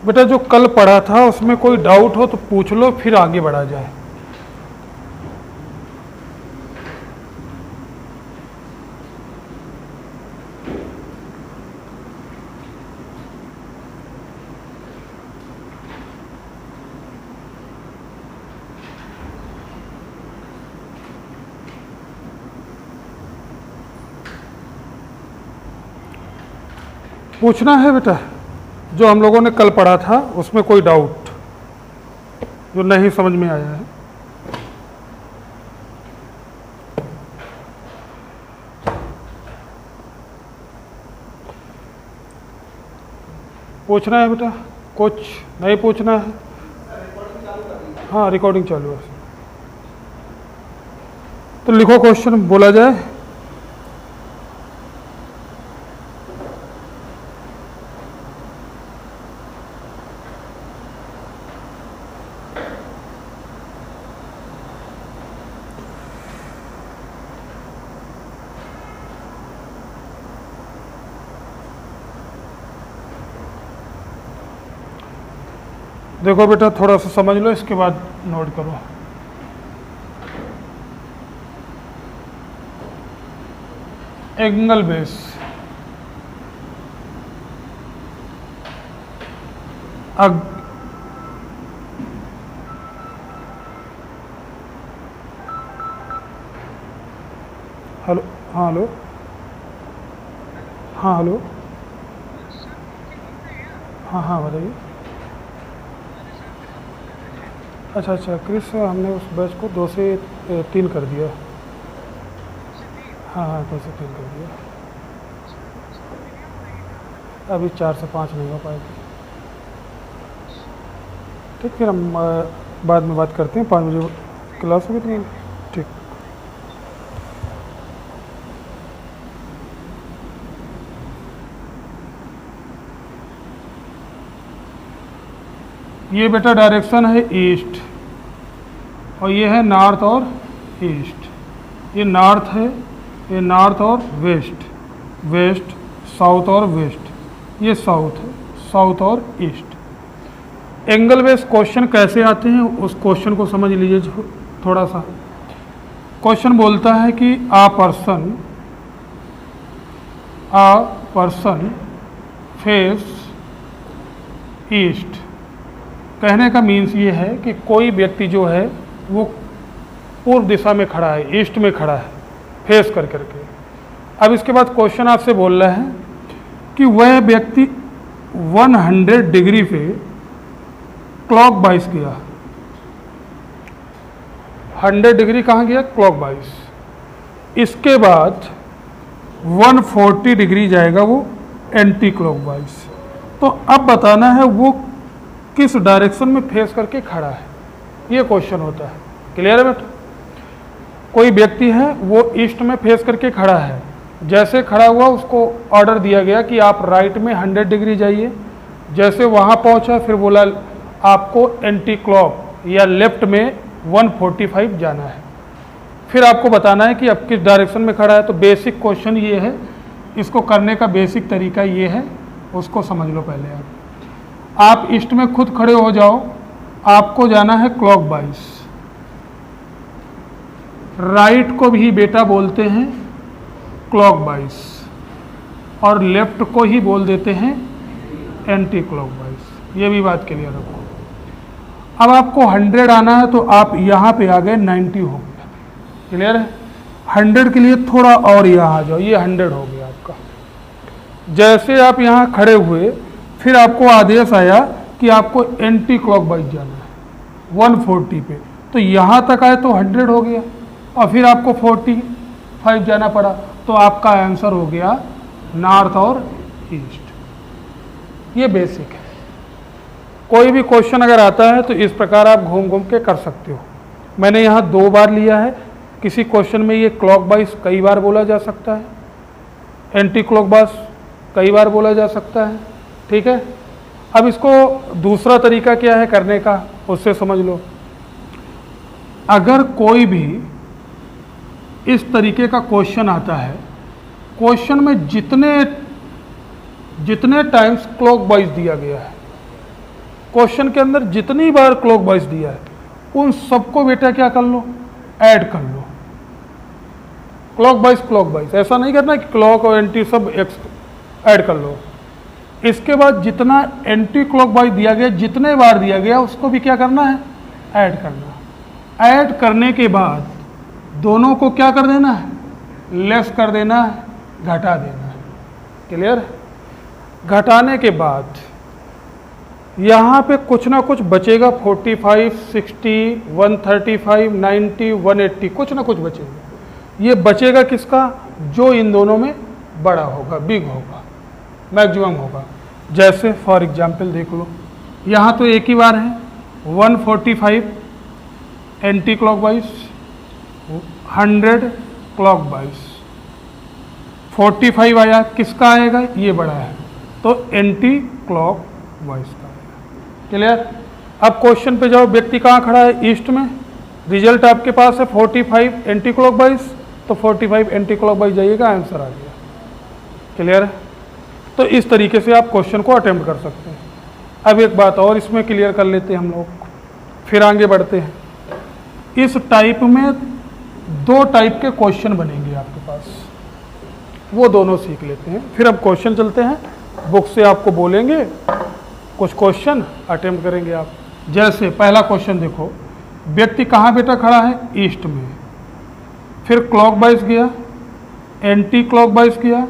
बेटा जो कल पढ़ा था उसमें कोई डाउट हो तो पूछ लो, फिर आगे बढ़ा जाए। पूछना है बेटा, जो हम लोगों ने कल पढ़ा था उसमें कोई डाउट जो नहीं समझ में आया है। पूछना है बेटा, कुछ नहीं पूछना है? हाँ, रिकॉर्डिंग चालू है। तो लिखो क्वेश्चन, बोला जाए। देखो बेटा, थोड़ा सा समझ लो, इसके बाद नोट करो। एंगल बेस, हेलो, हाँ हेलो, हाँ हेलो, हाँ हाँ बताइए। अच्छा अच्छा क्रिस, हमने उस बैच को 2 से 3 कर दिया। हाँ हाँ 2 से 3 कर दिया। अभी 4 से 5 नहीं हो पाएगी। ठीक, फिर हम बाद में बात करते हैं। 5 बजे क्लास होगी तो ठीक। ये बेटा डायरेक्शन है ईस्ट और ये है नॉर्थ और ईस्ट। ये नॉर्थ है, ये नॉर्थ और वेस्ट, वेस्ट साउथ और वेस्ट, ये साउथ है, साउथ और ईस्ट। एंगल बेस क्वेश्चन कैसे आते हैं उस क्वेश्चन को समझ लीजिए थोड़ा सा। क्वेश्चन बोलता है कि आ पर्सन फेस ईस्ट। कहने का मीन्स ये है कि कोई व्यक्ति जो है वो पूर्व दिशा में खड़ा है, ईस्ट में खड़ा है, फेस कर करके। अब इसके बाद क्वेश्चन आपसे बोल रहा है कि वह व्यक्ति 100 डिग्री पे क्लॉक वाइज गया। 100 डिग्री कहाँ गया? Clock wise. इसके बाद 140 डिग्री जाएगा वो एंटी क्लॉक वाइज। तो अब बताना है वो किस डायरेक्शन में फेस करके खड़ा है, ये क्वेश्चन होता है। क्लियर है बेटा? कोई व्यक्ति है वो ईस्ट में फेस करके खड़ा है, जैसे खड़ा हुआ उसको ऑर्डर दिया गया कि आप राइट में 100 डिग्री जाइए। जैसे वहाँ पहुँचा फिर बोला आपको एंटी क्लॉक या लेफ्ट में 145 जाना है। फिर आपको बताना है कि अब किस डायरेक्शन में खड़ा है। तो बेसिक क्वेश्चन ये है, इसको करने का बेसिक तरीका ये है, उसको समझ लो पहले। आप ईस्ट में खुद खड़े हो जाओ, आपको जाना है क्लॉक वाइज। राइट को भी बेटा बोलते हैं क्लॉक वाइज और लेफ्ट को ही बोल देते हैं एंटी क्लॉक वाइज। ये भी बात क्लियर रखो। अब आपको 100 आना है तो आप यहाँ पे आ गए, 90 हो गया। क्लियर है? 100 के लिए थोड़ा और यहाँ आ जाओ, ये 100 हो गया आपका। जैसे आप यहाँ खड़े हुए फिर आपको आदेश आया कि आपको एंटी क्लॉक वाइज जाना है 140 पे, तो यहाँ तक आए तो 100 हो गया और फिर आपको 45 जाना पड़ा, तो आपका आंसर हो गया नॉर्थ और ईस्ट। ये बेसिक है। कोई भी क्वेश्चन अगर आता है तो इस प्रकार आप घूम घूम के कर सकते हो। मैंने यहाँ 2 बार लिया है। किसी क्वेश्चन में ये क्लॉक वाइज कई बार बोला जा सकता है, एंटी क्लॉक वाइज कई बार बोला जा सकता है। ठीक है? अब इसको दूसरा तरीका क्या है करने का, उससे समझ लो। अगर कोई भी इस तरीके का क्वेश्चन आता है, क्वेश्चन में जितने टाइम्स क्लॉक वाइज दिया गया है क्वेश्चन के अंदर जितनी बार क्लॉकवाइज दिया है उन सबको बेटा क्या कर लो, ऐड कर लो। क्लॉकवाइज ऐसा नहीं करना कि क्लॉक और एंटी सब ऐड कर लो। इसके बाद जितना एंटी क्लॉकवाइज दिया गया, जितने बार दिया गया, उसको भी क्या करना है, ऐड करना। ऐड करने के बाद दोनों को क्या कर देना है, लेस कर देना है, घटा देना है। क्लियर? घटाने के बाद यहाँ पे कुछ ना कुछ बचेगा, 45, 60, 135, 90, 180, कुछ ना कुछ बचेगा। ये बचेगा किसका, जो इन दोनों में बड़ा होगा, बिग होगा, मैक्सिमम होगा। जैसे फॉर एग्जाम्पल देख लो, यहाँ तो एक ही बार है 145 एंटी क्लॉकवाइज, 100 क्लॉकवाइज, 45 आया, किसका आएगा, ये बड़ा है, तो एंटी क्लॉकवाइज का आएगा। क्लियर? अब क्वेश्चन पे जाओ, व्यक्ति कहाँ खड़ा है, ईस्ट में, रिजल्ट आपके पास है 45 एंटी क्लॉकवाइज, तो 45 एंटी क्लॉकवाइज जाइएगा, आंसर आ गया। क्लियर है? तो इस तरीके से आप क्वेश्चन को अटेम्प्ट कर सकते हैं। अब एक बात और इसमें क्लियर कर लेते हैं हम लोग, फिर आगे बढ़ते हैं। इस टाइप में दो टाइप के क्वेश्चन बनेंगे आपके पास, वो दोनों सीख लेते हैं, फिर अब क्वेश्चन चलते हैं। बुक से आपको बोलेंगे कुछ क्वेश्चन अटेम्प्ट करेंगे आप। जैसे पहला क्वेश्चन देखो, व्यक्ति कहाँ बेटा खड़ा है, ईस्ट में, फिर क्लॉकवाइज गया, एंटी क्लॉकवाइज गया,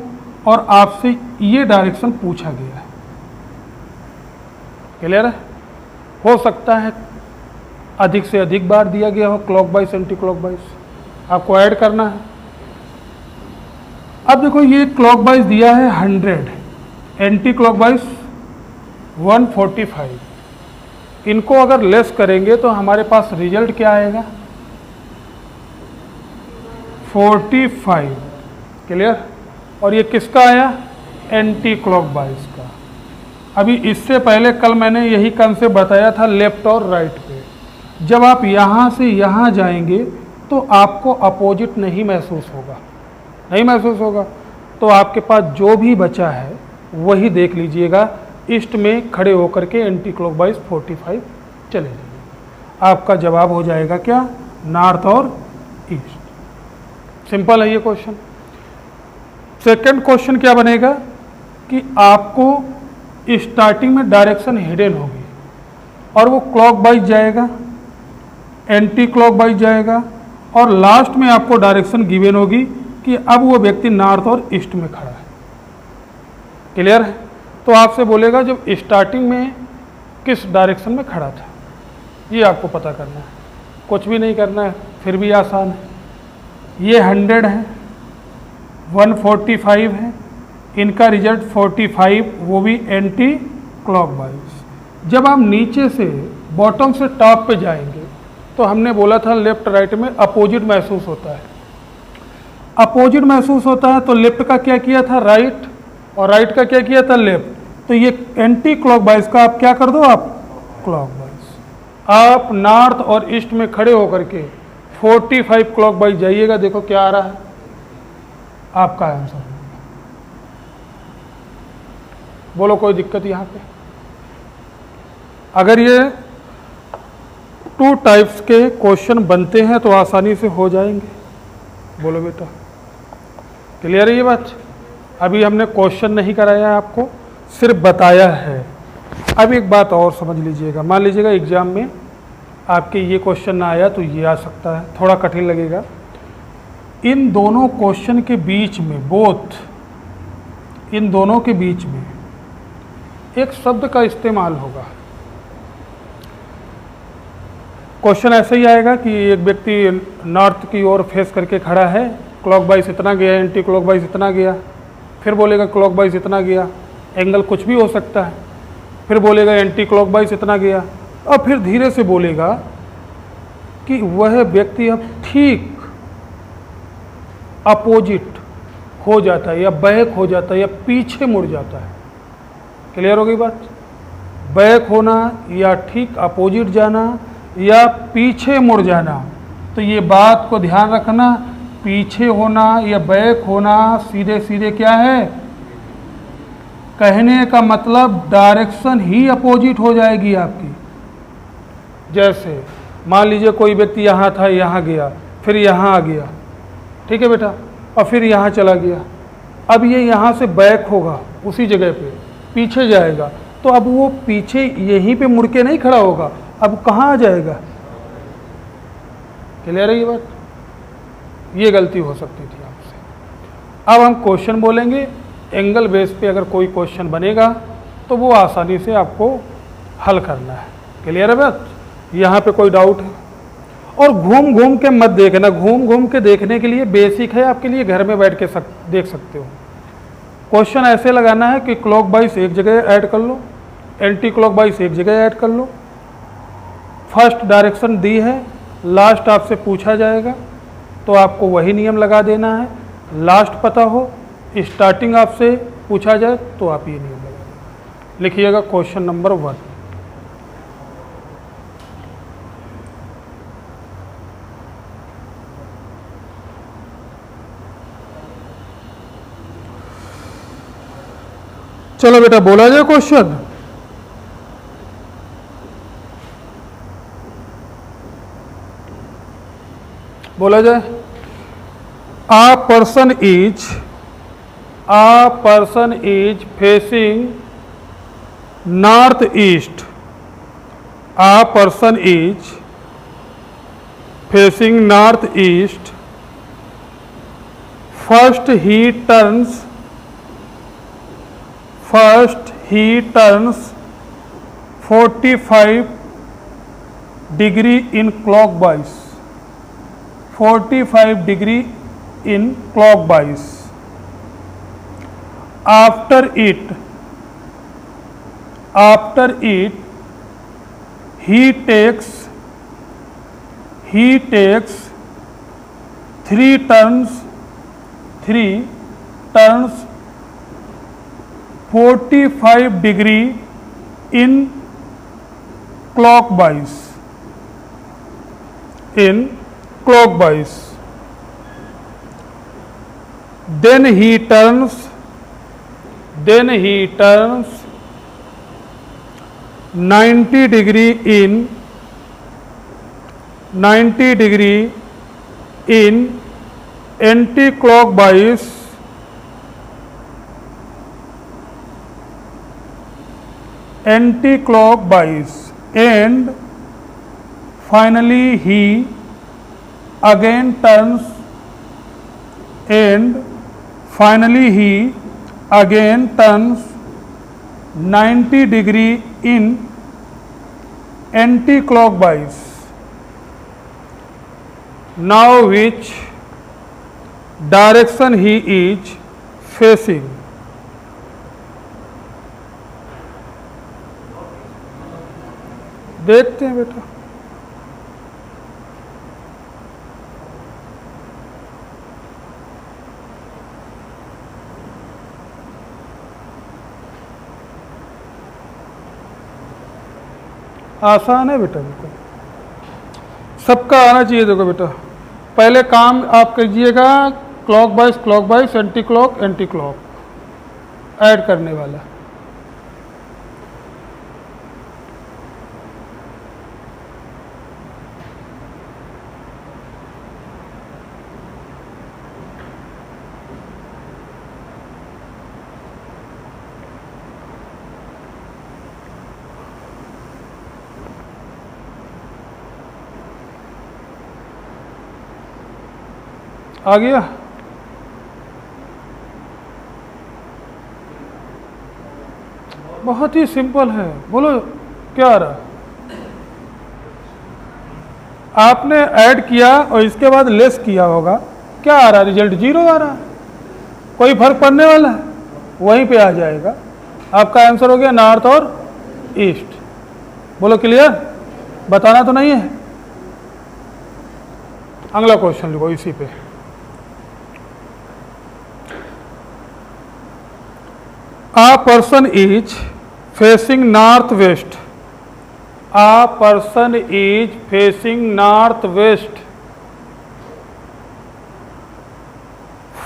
और आपसे ये डायरेक्शन पूछा गया है। क्लियर है? हो सकता है अधिक से अधिक बार दिया गया हो क्लॉकवाइज एंटी क्लॉकवाइज, आपको ऐड करना है। अब देखो, ये क्लॉकवाइज दिया है 100, एंटी क्लॉकवाइज 145, इनको अगर लेस करेंगे तो हमारे पास रिजल्ट क्या आएगा, 45। क्लियर? और ये किसका आया, एंटी क्लॉकवाइज का। अभी इससे पहले कल मैंने यही कंसेप्ट बताया था लेफ्ट और राइट पे। जब आप यहाँ से यहाँ जाएंगे तो आपको अपोजिट नहीं महसूस होगा, नहीं महसूस होगा, तो आपके पास जो भी बचा है वही देख लीजिएगा। ईस्ट में खड़े होकर के एंटी क्लॉकवाइज 45 चले जाइए, आपका जवाब हो जाएगा क्या, नॉर्थ और ईस्ट। सिंपल है ये क्वेश्चन। सेकंड क्वेश्चन क्या बनेगा कि आपको स्टार्टिंग में डायरेक्शन हिडन होगी और वो क्लॉकवाइज जाएगा, एंटी क्लॉकवाइज जाएगा, और लास्ट में आपको डायरेक्शन गिवन होगी कि अब वो व्यक्ति नॉर्थ और ईस्ट में खड़ा है। क्लियर है? तो आपसे बोलेगा जब स्टार्टिंग में किस डायरेक्शन में खड़ा था, ये आपको पता करना है, कुछ भी नहीं करना है, फिर भी आसान है। ये 100 है, 145 है, इनका रिजल्ट 45, वो भी एंटी क्लॉकवाइज। जब आप नीचे से बॉटम से टॉप पे जाएंगे तो हमने बोला था लेफ्ट राइट में अपोजिट महसूस होता है, अपोजिट महसूस होता है, तो लेफ्ट का क्या किया था, राइट, और राइट का क्या किया था, लेफ्ट। तो ये एंटी क्लॉकवाइज का आप क्या कर दो, आप क्लॉकवाइज। आप नॉर्थ और ईस्ट में खड़े होकर के 45 क्लॉकवाइज जाइएगा, देखो क्या आ रहा है, आपका आंसर। बोलो कोई दिक्कत यहाँ पे? अगर ये 2 टाइप्स के क्वेश्चन बनते हैं तो आसानी से हो जाएंगे। बोलो बेटा, क्लियर है ये बात? अभी हमने क्वेश्चन नहीं कराया है आपको, सिर्फ बताया है। अब एक बात और समझ लीजिएगा, मान लीजिएगा एग्जाम में आपके ये क्वेश्चन ना आया तो ये आ सकता है, थोड़ा कठिन लगेगा। इन दोनों क्वेश्चन के बीच में, बोथ इन दोनों के बीच में एक शब्द का इस्तेमाल होगा। क्वेश्चन ऐसा ही आएगा कि एक व्यक्ति नॉर्थ की ओर फेस करके खड़ा है, क्लॉकवाइज इतना गया, एंटी क्लॉकवाइज इतना गया, फिर बोलेगा क्लॉकवाइज इतना गया, एंगल कुछ भी हो सकता है, फिर बोलेगा एंटी क्लॉकवाइज इतना गया, और फिर धीरे से बोलेगा कि वह व्यक्ति अब ठीक अपोजिट हो जाता है, या बैक हो जाता है, या पीछे मुड़ जाता है। क्लियर हो गई बात? बैक होना या ठीक अपोजिट जाना या पीछे मुड़ जाना, तो ये बात को ध्यान रखना, पीछे होना या बैक होना सीधे सीधे क्या है, कहने का मतलब डायरेक्शन ही अपोजिट हो जाएगी आपकी। जैसे मान लीजिए कोई व्यक्ति यहाँ था, यहाँ गया, फिर यहाँ आ गया, ठीक है बेटा, और फिर यहाँ चला गया। अब ये यहाँ से बैक होगा, उसी जगह पे पीछे जाएगा, तो अब वो पीछे यहीं पे मुड़ के नहीं खड़ा होगा, अब कहाँ आ जाएगा? क्लियर है ये बात? ये गलती हो सकती थी आपसे। अब हम क्वेश्चन बोलेंगे, एंगल बेस पे अगर कोई क्वेश्चन बनेगा तो वो आसानी से आपको हल करना है। क्लियर है बात? यहाँ पे कोई डाउट है? और घूम घूम के मत देखना, घूम घूम के देखने के लिए बेसिक है आपके लिए, घर में बैठ के देख सकते हो। क्वेश्चन ऐसे लगाना है कि क्लॉक वाइज एक जगह ऐड कर लो, एंटी क्लॉक वाइज एक जगह ऐड कर लो। फर्स्ट डायरेक्शन दी है, लास्ट आपसे पूछा जाएगा तो आपको वही नियम लगा देना है। लास्ट पता हो, स्टार्टिंग आपसे पूछा जाए तो आप ये नियम लगा देना। लिखिएगा क्वेश्चन नंबर 1। चलो बेटा बोला जाए क्वेश्चन। बोला जाए, a person is facing northeast. A person is facing northeast. First he turns 45 degree in clockwise. 45 degree in clockwise. After it he takes 3 turns 45 degree in clockwise. Then he turns 90 degree in anti-clockwise. And finally he again turns 90 degree in anti-clockwise. Now which direction he is facing? देखते हैं बेटा। आसान है बेटा, बिल्कुल सबका आना चाहिए। देखो बेटा, पहले काम आप कीजिएगा clock wise anti clock add करने वाला। आ गया? बहुत ही सिंपल है। बोलो क्या आ रहा? आपने ऐड किया और इसके बाद लेस किया होगा, क्या आ रहा? रिजल्ट 0 आ रहा है। कोई फर्क पड़ने वाला है? वहीं पे आ जाएगा। आपका आंसर हो गया नॉर्थ और ईस्ट। बोलो क्लियर? बताना तो नहीं है। अगला क्वेश्चन लिखो इसी पे। A person is facing northwest. A person is facing northwest.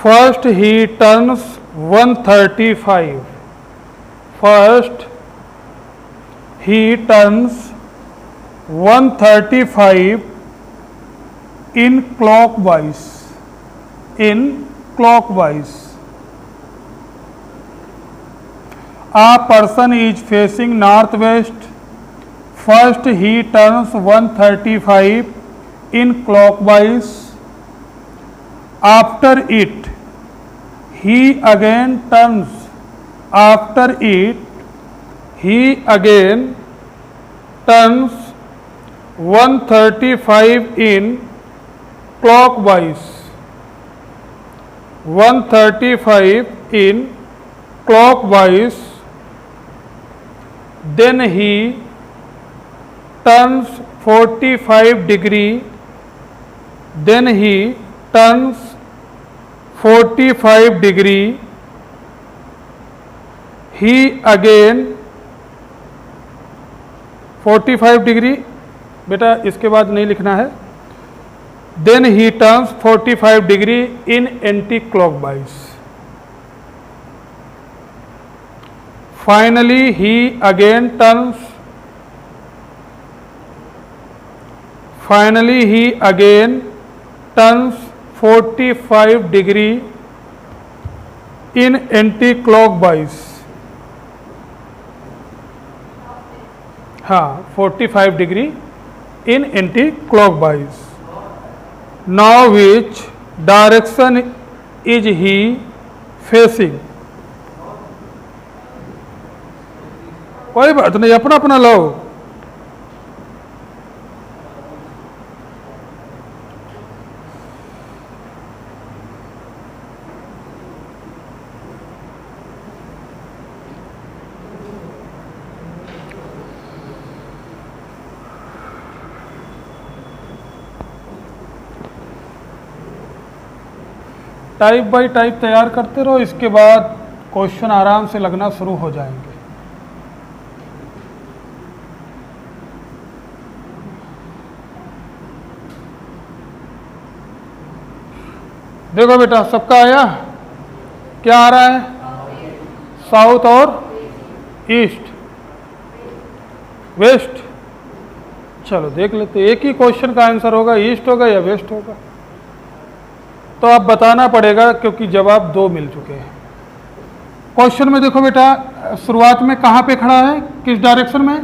First he turns 135. First, he turns 135 in clockwise. In clockwise. A person is facing northwest. First, he turns 135 in clockwise. After it, he again turns. After it, he again turns 135 in clockwise. 135 in clockwise. Then he turns 45 degree. Then he turns 45 degree. He again 45 degree, बेटा इसके बाद नहीं लिखना है. Then he turns 45 degree in anti clockwise. Finally he again turns. Finally he again turns 45 degree in anti clockwise. हाँ, 45 degree in anti clockwise. Now which direction is he facing? कोई बात नहीं, अपना अपना लो. टाइप बाय टाइप तैयार करते रहो, इसके बाद क्वेश्चन आराम से लगना शुरू हो जाएंगे. देखो बेटा, सबका आया? क्या आ रहा है? साउथ और ईस्ट, वेस्ट. चलो देख लेते, एक ही क्वेश्चन का आंसर होगा, ईस्ट होगा या वेस्ट होगा. तो आप बताना पड़ेगा क्योंकि जवाब दो मिल चुके हैं. क्वेश्चन में देखो बेटा, शुरुआत में कहाँ पे खड़ा है, किस डायरेक्शन में?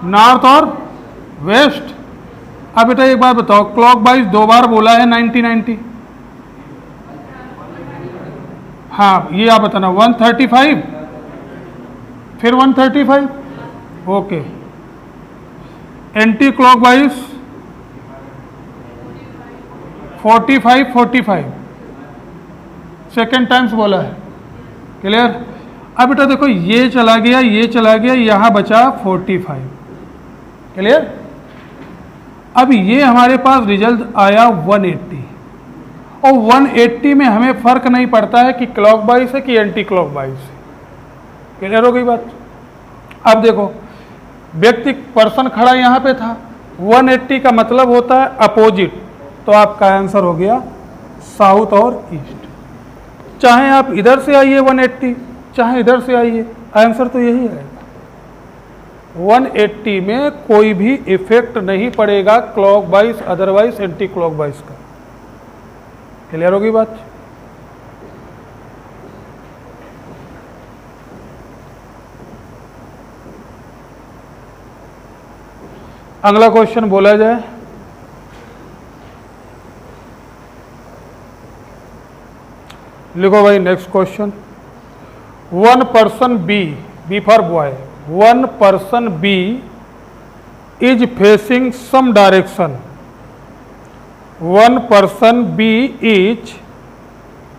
नॉर्थ और वेस्ट. अब बेटा एक बात बताओ, क्लॉकवाइज दो बार बोला है 90-90. हाँ, ये आप बताना. 135 फिर 135. Okay. Anti clockwise 45 second times बोला है. क्लियर? अब बेटा देखो, ये चला गया, ये चला गया, यहां बचा 45. क्लियर? अब ये हमारे पास रिजल्ट आया 180. और 180 में हमें फर्क नहीं पड़ता है कि क्लॉकवाइज है कि एंटी क्लॉकवाइज है. क्लियर हो गई बात? अब देखो, व्यक्ति पर्सन खड़ा यहां पे था. 180 का मतलब होता है अपोजिट. तो आपका आंसर हो गया साउथ और ईस्ट. चाहे आप इधर से आइए 180, चाहे इधर से आइए, आंसर तो यही आएगा. 180 में कोई भी इफेक्ट नहीं पड़ेगा क्लॉकवाइज अदरवाइज एंटी क्लॉकवाइज का. क्लियर होगी बात? अगला क्वेश्चन बोला जाए. लिखो भाई next question. One person B for boy, one person B is facing some direction. One person B is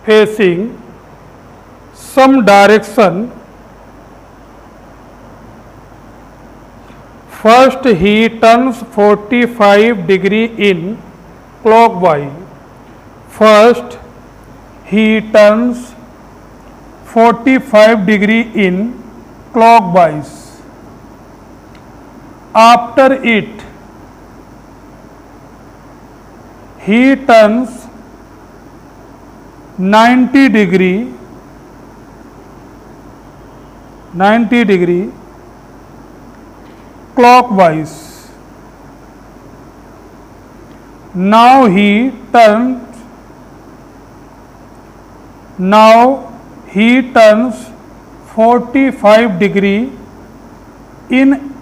facing some direction. First he turns 45 degree in clockwise. First he turns 45 degree in clockwise. After it, he turns 90 degree 90 degree clockwise. Now he turns 45 degree in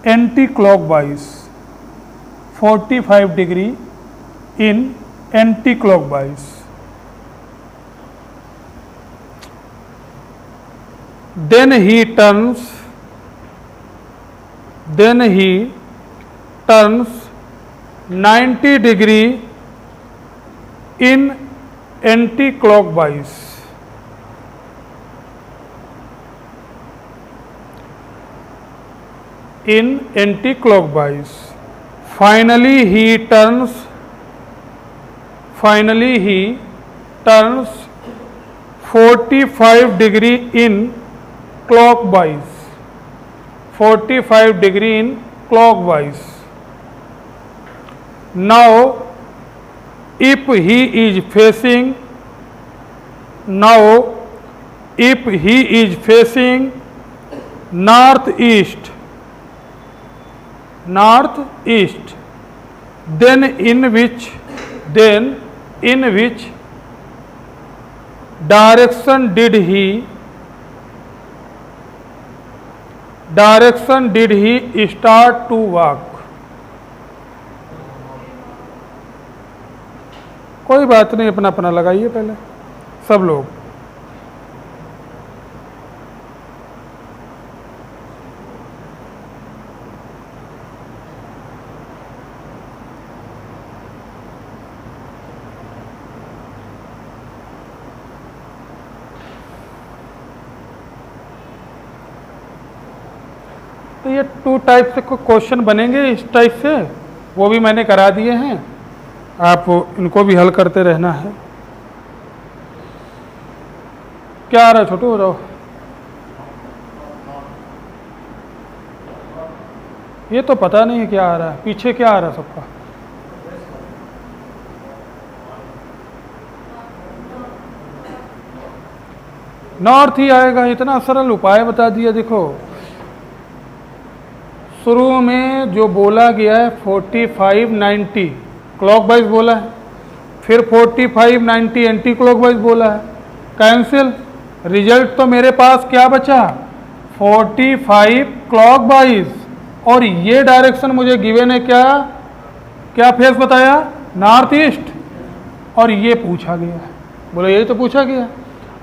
anti-clockwise. 45 degree in anti-clockwise. Then he turns 90 degree in anti-clockwise. In anti-clockwise. Finally he turns 45 degree in clockwise. 45 degree in clockwise. Now if he is facing northeast, then in which direction did he start to walk? कोई बात नहीं, अपना अपना लगाइए पहले सब लोग। तो ये 2 टाइप से क्वेश्चन बनेंगे इस टाइप से, वो भी मैंने करा दिए हैं, आप इनको भी हल करते रहना है। क्या आ रहा है छोटू, हो जाओ। ये तो पता नहीं है क्या आ रहा है, पीछे क्या आ रहा है सबका। नॉर्थ ही आएगा, इतना सरल उपाय बता दिया। देखो शुरू में जो बोला गया है 45-90 क्लॉकवाइज बोला है, फिर 45-90 एंटी क्लॉकवाइज बोला है, कैंसिल। रिजल्ट तो मेरे पास क्या बचा, 45 क्लॉकवाइज, और ये डायरेक्शन मुझे गिवन है क्या फेस बताया, नॉर्थ ईस्ट, और ये पूछा गया है, बोलो यही तो पूछा गया।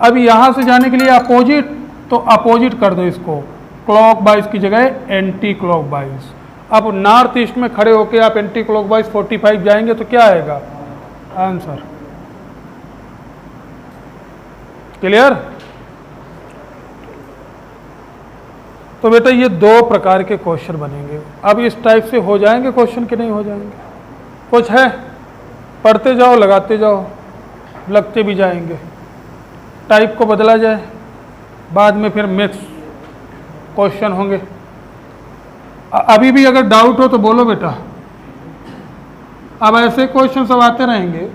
अब यहाँ से जाने के लिए अपोजिट, तो अपोजिट कर दो इसको, क्लॉकवाइज की जगह एंटी क्लॉकवाइज। अब नॉर्थ ईस्ट में खड़े होकर आप एंटी क्लॉकवाइज 45 जाएंगे तो क्या आएगा आंसर। क्लियर। तो बेटा ये 2 प्रकार के क्वेश्चन बनेंगे। अब इस टाइप से हो जाएंगे क्वेश्चन कि नहीं हो जाएंगे, कुछ है, पढ़ते जाओ लगाते जाओ, लगते भी जाएंगे। टाइप को बदला जाए, बाद में फिर मिक्स क्वेश्चन होंगे। अभी भी अगर डाउट हो तो बोलो बेटा। अब ऐसे क्वेश्चन सब आते रहेंगे,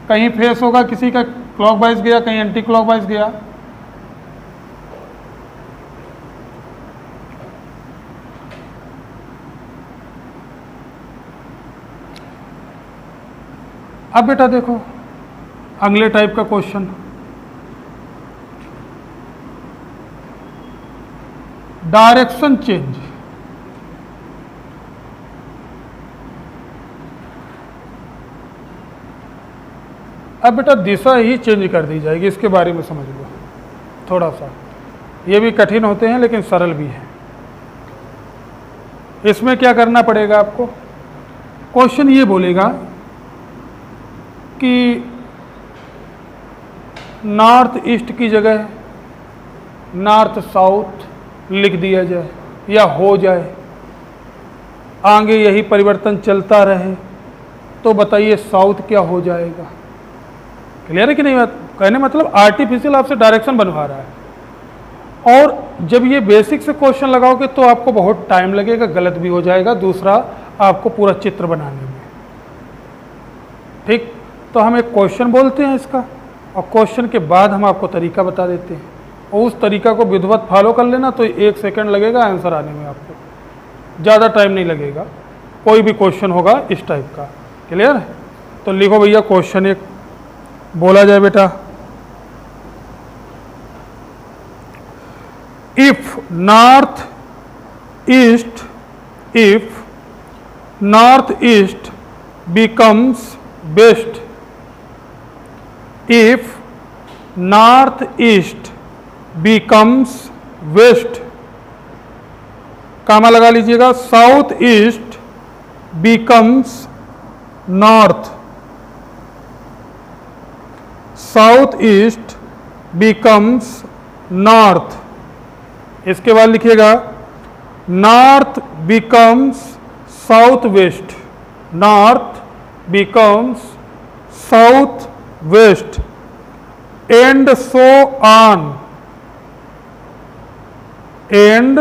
कहीं फेस होगा किसी का क्लॉकवाइज गया, कहीं एंटी क्लॉकवाइज गया। अब बेटा देखो अगले टाइप का क्वेश्चन, डायरेक्शन चेंज। अब बेटा दिशा ही चेंज कर दी जाएगी, इसके बारे में समझ लो थोड़ा सा। ये भी कठिन होते हैं लेकिन सरल भी है। इसमें क्या करना पड़ेगा आपको, क्वेश्चन ये बोलेगा कि नॉर्थ ईस्ट की जगह नॉर्थ साउथ लिख दिया जाए या हो जाए, आगे यही परिवर्तन चलता रहे, तो बताइए साउथ क्या हो जाएगा। क्लियर है कि नहीं बात। कहने मतलब आर्टिफिशियल आपसे डायरेक्शन बनवा रहा है, और जब ये बेसिक से क्वेश्चन लगाओगे तो आपको बहुत टाइम लगेगा, गलत भी हो जाएगा, दूसरा आपको पूरा चित्र बनाने में। ठीक, तो हम एक क्वेश्चन बोलते हैं इसका, और क्वेश्चन के बाद हम आपको तरीका बता देते हैं। और उस तरीका को विधिवत फॉलो कर लेना तो 1 सेकंड लगेगा आंसर आने में, आपको ज़्यादा टाइम नहीं लगेगा। कोई भी क्वेश्चन होगा इस टाइप का, क्लियर है? तो लिखो भैया क्वेश्चन 1 बोला जाए बेटा। If north east becomes west, if north east becomes west, कामा लगा लीजिएगा, south east becomes north, south east becomes north, इसके बाद लिखिएगा north becomes south west, north becomes south west, and so on, then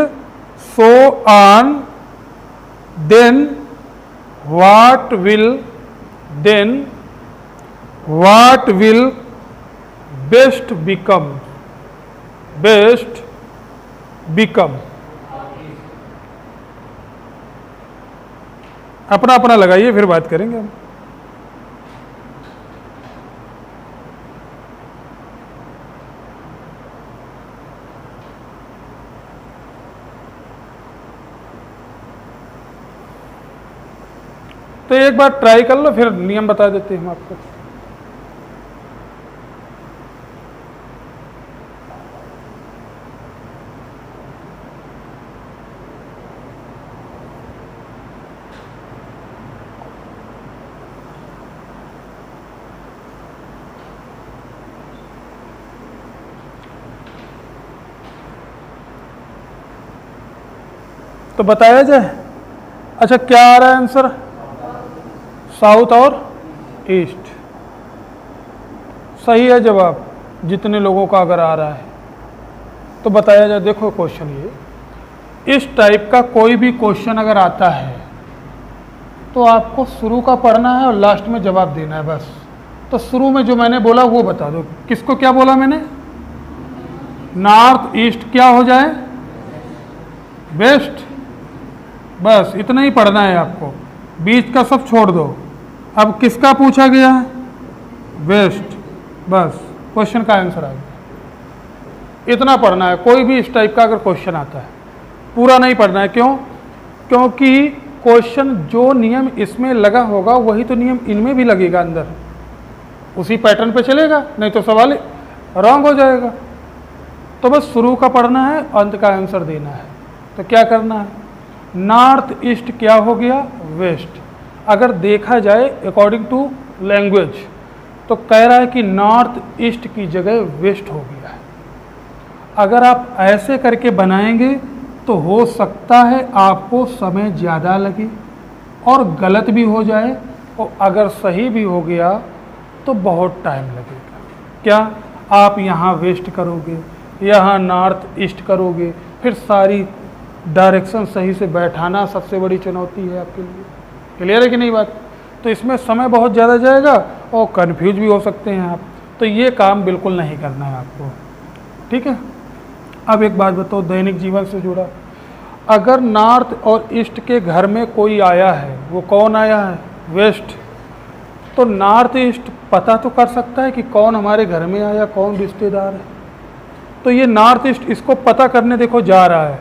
what will best become, अपना अपना लगाइए, फिर बात करेंगे हम। तो एक बार ट्राई कर लो, फिर नियम बता देते हैं हम आपको। तो बताया जाए। अच्छा, क्या आ रहा है आंसर? साउथ और ईस्ट। सही है जवाब, जितने लोगों का अगर आ रहा है तो बताया जाए। देखो क्वेश्चन, ये इस टाइप का कोई भी क्वेश्चन अगर आता है तो आपको शुरू का पढ़ना है और लास्ट में जवाब देना है बस। तो शुरू में जो मैंने बोला वो बता दो। किसको क्या बोला मैंने? नॉर्थ ईस्ट क्या हो जाए? वेस्ट। बस इतना ही पढ़ना है आपको, बीच का सब छोड़ दो। अब किसका पूछा गया है? वेस्ट। बस क्वेश्चन का आंसर आ गया। इतना पढ़ना है। कोई भी इस टाइप का अगर क्वेश्चन आता है पूरा नहीं पढ़ना है। क्यों? क्योंकि क्वेश्चन जो नियम इसमें लगा होगा वही तो नियम इनमें भी लगेगा, अंदर उसी पैटर्न पे चलेगा, नहीं तो सवाल रॉन्ग हो जाएगा। तो बस शुरू का पढ़ना है, अंत का आंसर देना है। तो क्या करना है? नॉर्थ ईस्ट क्या हो गया? वेस्ट। अगर देखा जाए अकॉर्डिंग टू लैंग्वेज तो कह रहा है कि नॉर्थ ईस्ट की जगह वेस्ट हो गया है। अगर आप ऐसे करके बनाएंगे तो हो सकता है आपको समय ज़्यादा लगे और गलत भी हो जाए, और अगर सही भी हो गया तो बहुत टाइम लगेगा। क्या आप यहाँ वेस्ट करोगे, यहाँ नॉर्थ ईस्ट करोगे, फिर सारी डायरेक्शन सही से बैठाना सबसे बड़ी चुनौती है आपके लिए। क्लियर है कि नहीं बात? तो इसमें समय बहुत ज़्यादा जाएगा और कंफ्यूज भी हो सकते हैं आप। तो ये काम बिल्कुल नहीं करना है आपको, ठीक है? अब एक बात बताओ दैनिक जीवन से जुड़ा, अगर नॉर्थ और ईस्ट के घर में कोई आया है, वो कौन आया है? वेस्ट। तो नॉर्थ ईस्ट पता तो कर सकता है कि कौन हमारे घर में आया, कौन रिश्तेदार है। तो ये नॉर्थ ईस्ट इसको पता करने देखो जा रहा है।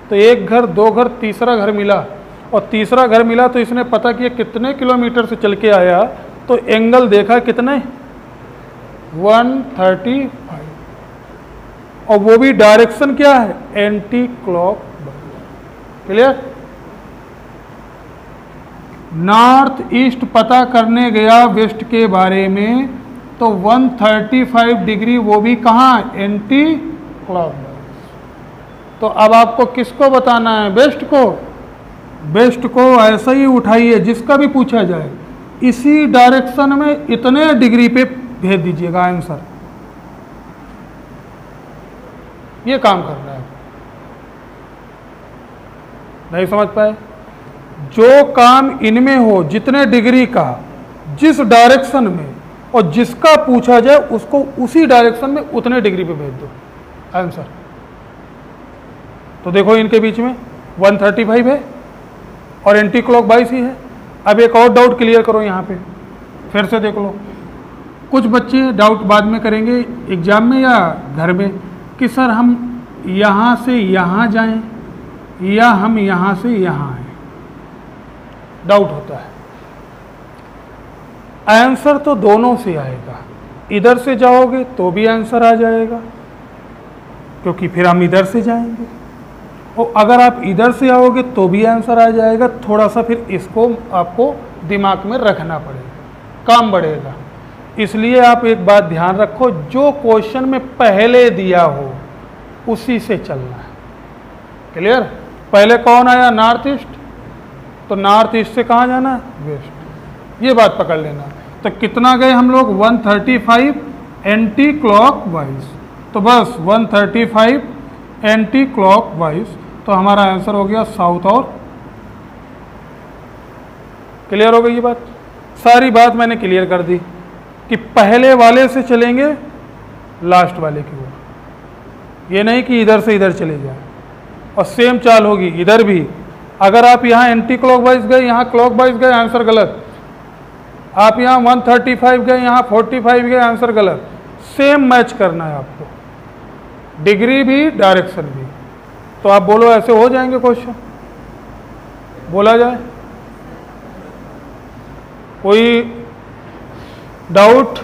तो एक घर, दो घर, तीसरा घर मिला, और तीसरा घर मिला तो इसने पता किया कितने किलोमीटर से चल के आया। तो एंगल देखा कितने? 135, और वो भी डायरेक्शन क्या है? Anti clock. Clear? North east पता करने गया वेस्ट के बारे में, तो 135 डिग्री, वो भी कहाँ? Anti clock. तो अब आपको किसको बताना है? वेस्ट को। वेस्ट को ऐसा ही उठाइए, जिसका भी पूछा जाए इसी डायरेक्शन में इतने डिग्री पे भेज दीजिएगा आंसर। ये काम करना है। नहीं समझ पाए? जो काम इनमें हो, जितने डिग्री का, जिस डायरेक्शन में, और जिसका पूछा जाए उसको उसी डायरेक्शन में उतने डिग्री पे भेज दो। आंसर। तो देखो इनके बीच में 135 है और एंटी क्लॉक वाइज ही है। अब एक और डाउट क्लियर करो यहाँ पे, फिर से देख लो। कुछ बच्चे डाउट बाद में करेंगे एग्जाम में या घर में कि सर हम यहाँ से यहाँ जाएं या हम यहाँ से यहाँ आए, डाउट होता है। आंसर तो दोनों से आएगा, इधर से जाओगे तो भी आंसर आ जाएगा क्योंकि फिर हम इधर से जाएंगे, और अगर आप इधर से आओगे तो भी आंसर आ जाएगा। थोड़ा सा फिर इसको आपको दिमाग में रखना पड़ेगा, काम बढ़ेगा। इसलिए आप एक बात ध्यान रखो, जो क्वेश्चन में पहले दिया हो उसी से चलना है। क्लियर? पहले कौन आया? नॉर्थ ईस्ट, तो नॉर्थ ईस्ट से कहाँ जाना है? वेस्ट। ये बात पकड़ लेना। तो कितना गए हम लोग? 135 एंटी क्लॉक वाइज। तो बस 135 एंटी क्लॉक वाइज, तो हमारा आंसर हो गया साउथ और। क्लियर हो गई ये बात? सारी बात मैंने क्लियर कर दी कि पहले वाले से चलेंगे लास्ट वाले की ओर, ये नहीं कि इधर से इधर चले जाए। और सेम चाल होगी इधर भी। अगर आप यहाँ एंटी क्लॉक वाइज गए, यहाँ क्लॉक वाइज गए, आंसर गलत। आप यहाँ 135 गए, यहाँ 45 गए, आंसर गलत। सेम मैच करना है आपको, डिग्री भी डायरेक्शन भी। तो आप बोलो ऐसे हो जाएंगे क्वेश्चन? बोला जाए? कोई डाउट?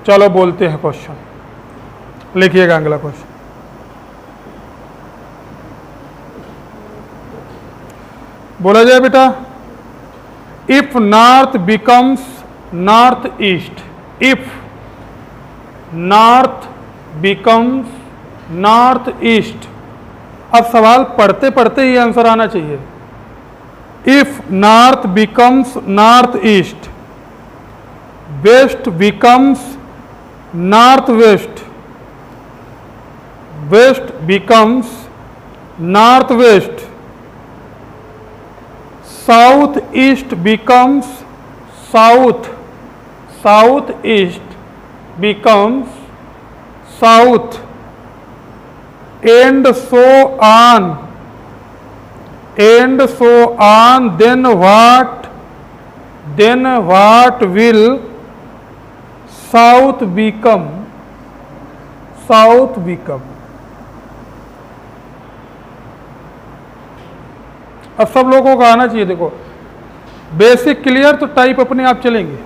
चलो बोलते हैं क्वेश्चन, लिखिएगा अगला क्वेश्चन। बोला जाए बेटा, if north becomes north east, if north becomes north east. अब सवाल पढ़ते पढ़ते ही आंसर आना चाहिए। If north becomes north east, west becomes north west, west becomes north west, south east becomes south, south east becomes south, and so on, and so on, then what will south become? South become। अब सब लोगों को आना चाहिए। देखो basic clear, तो type अपने आप चलेंगे।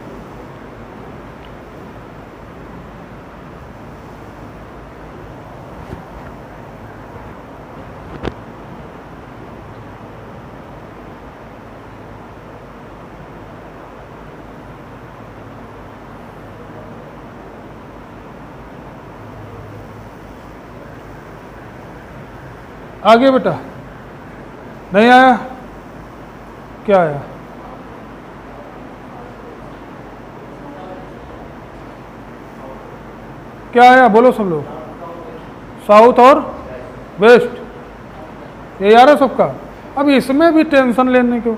आगे बेटा, नहीं आया? क्या आया? क्या आया? बोलो सब लोग। साउथ और वेस्ट, ये यार है सबका। अब इसमें भी टेंशन लेने क्यों?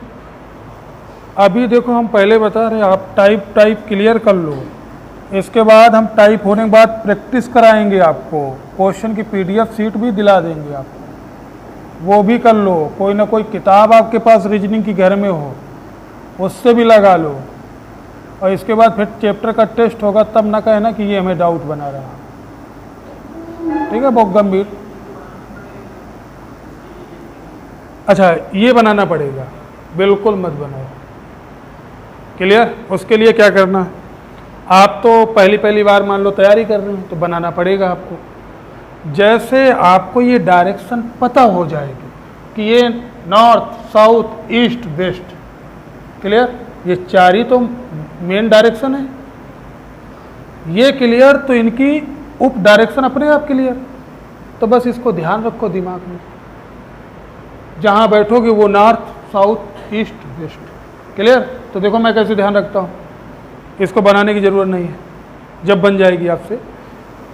अभी देखो हम पहले बता रहे, आप टाइप क्लियर कर लो। इसके बाद हम टाइप होने के बाद प्रैक्टिस कराएंगे आपको, क्वेश्चन की पीडीएफ शीट भी दिला देंगे आपको, वो भी कर लो। कोई ना कोई किताब आपके पास रीजनिंग की घर में हो, उससे भी लगा लो। और इसके बाद फिर चैप्टर का टेस्ट होगा, तब ना कहना कि ये हमें डाउट बना रहा। ठीक है? बहुत गंभीर। अच्छा, ये बनाना पड़ेगा, बिल्कुल मत बनाओ। क्लियर? उसके लिए क्या करना है, आप तो पहली बार मान लो तैयारी कर रहे हैं, तो बनाना पड़ेगा आपको। जैसे आपको ये डायरेक्शन पता हो जाएगी कि ये north, south, east, west, clear, ये चार ही तो मेन डायरेक्शन है। ये क्लियर, तो इनकी उप डायरेक्शन अपने आप क्लियर। तो बस इसको ध्यान रखो दिमाग में, जहाँ बैठोगे वो north, south, east, west. Clear? तो देखो मैं कैसे ध्यान रखता हूँ, इसको बनाने की ज़रूरत नहीं है, जब बन जाएगी आपसे।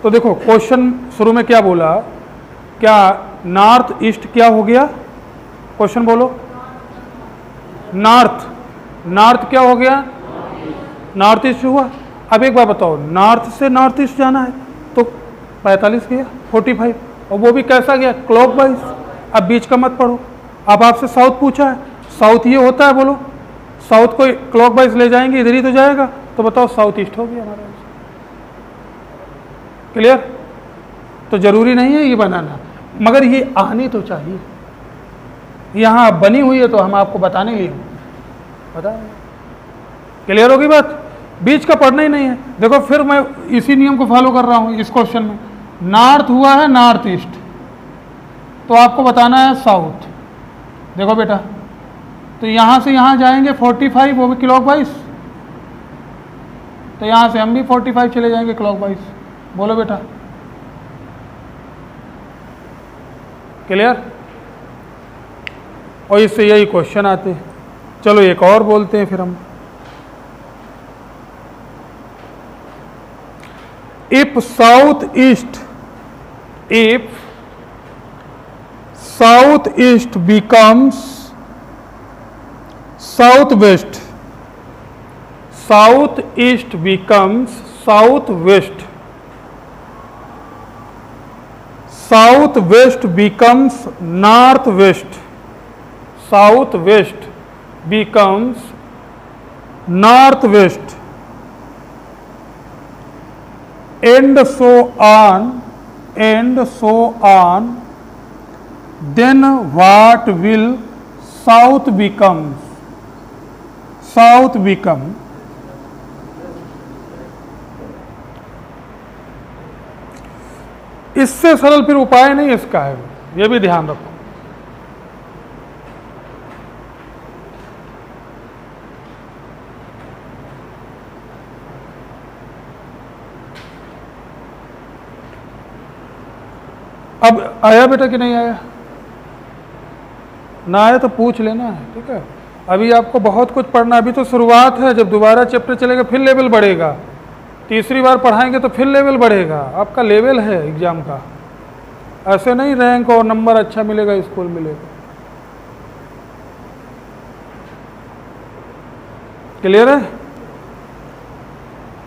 तो देखो क्वेश्चन शुरू में क्या बोला, क्या नॉर्थ ईस्ट क्या हो गया? क्वेश्चन बोलो। नॉर्थ, नॉर्थ क्या हो गया? नॉर्थ ईस्ट हुआ। अब एक बार बताओ, नॉर्थ से नॉर्थ ईस्ट जाना है तो 45 गया, 45, और वो भी कैसा गया, क्लॉकवाइज। अब बीच का मत पढ़ो। अब आपसे साउथ पूछा है, साउथ ये होता है, बोलो साउथ को क्लॉकवाइज ले जाएंगे, इधर ही तो जाएगा, तो बताओ साउथ ईस्ट हो गया हमारा आंसर। क्लियर? तो जरूरी नहीं है ये बनाना, मगर ये आनी तो चाहिए। यहाँ बनी हुई है तो हम आपको बताने लिए बता रहे हैं। क्लियर होगी बात? बीच का पढ़ना ही नहीं है। देखो फिर मैं इसी नियम को फॉलो कर रहा हूँ इस क्वेश्चन में। नॉर्थ हुआ है नॉर्थ ईस्ट, तो आपको बताना है साउथ। देखो बेटा, तो यहाँ से यहाँ जाएंगे 45, वो भी क्लॉकवाइज, तो यहाँ से हम भी 45 चले जाएंगे क्लॉकवाइज। बोलो बेटा, क्लियर? और इससे यही क्वेश्चन आते हैं। चलो एक और बोलते हैं फिर हम। If south east becomes south west, south east becomes south west, south west becomes north west, south west becomes north west, and so on, then what will south become? South become इससे सरल फिर उपाय नहीं इसका है, ये भी ध्यान रखो। अब आया बेटा कि नहीं आया? ना आया तो पूछ लेना है, ठीक है? अभी आपको बहुत कुछ पढ़ना, अभी तो शुरुआत है। जब दोबारा चैप्टर चलेगा फिर लेवल बढ़ेगा, तीसरी बार पढ़ाएंगे तो फिर लेवल बढ़ेगा। आपका लेवल है एग्जाम का, ऐसे नहीं रैंक और नंबर अच्छा मिलेगा, स्कूल मिलेगा। क्लियर है?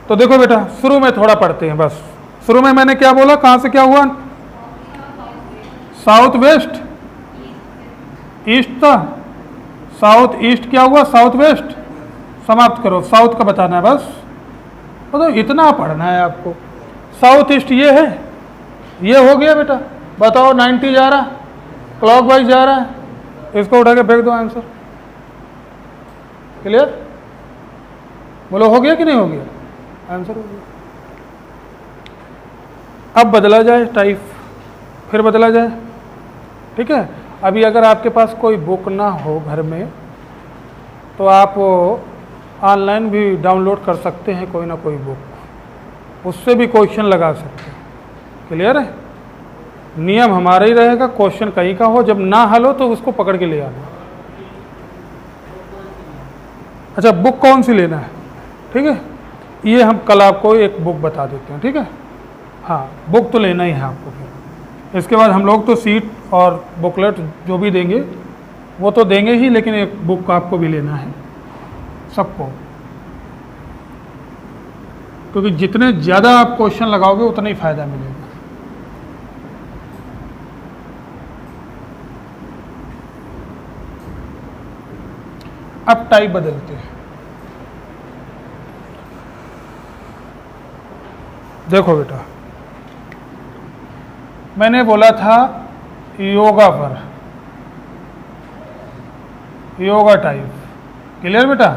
तो देखो बेटा, शुरू में थोड़ा पढ़ते हैं बस। शुरू में मैंने क्या बोला, कहां से क्या हुआ? साउथ वेस्ट, ईस्ट था, साउथ ईस्ट क्या हुआ, साउथ वेस्ट। समाप्त करो, साउथ का बताना है बस, तो इतना पढ़ना है आपको। साउथ ईस्ट ये है, ये हो गया बेटा। बताओ 90 जा रहा, क्लॉकवाइज जा रहा है, इसको उठा के फेंक दो आंसर। क्लियर? बोलो हो गया कि नहीं हो गया? आंसर हो गया। अब बदला जाए टाइप, फिर बदला जाए, ठीक है? अभी अगर आपके पास कोई बुक ना हो घर में, तो आप ऑनलाइन भी डाउनलोड कर सकते हैं कोई ना कोई बुक, उससे भी क्वेश्चन लगा सकते हैं। क्लियर है? नियम हमारा ही रहेगा, क्वेश्चन कहीं का हो, जब ना हल हो तो उसको पकड़ के ले आना। अच्छा, बुक कौन सी लेना है, ठीक है? ये हम कल आपको एक बुक बता देते हैं, ठीक है? हाँ, बुक तो लेना ही है आपको। फिर इसके बाद हम लोग तो सीट और बुकलेट जो भी देंगे वो तो देंगे ही, लेकिन एक बुक आपको भी लेना है सबको, क्योंकि जितने ज़्यादा आप क्वेश्चन लगाओगे उतना ही फायदा मिलेगा। अब टाइप बदलते हैं। देखो बेटा, मैंने बोला था योगा पर, योगा टाइप। क्लियर बेटा?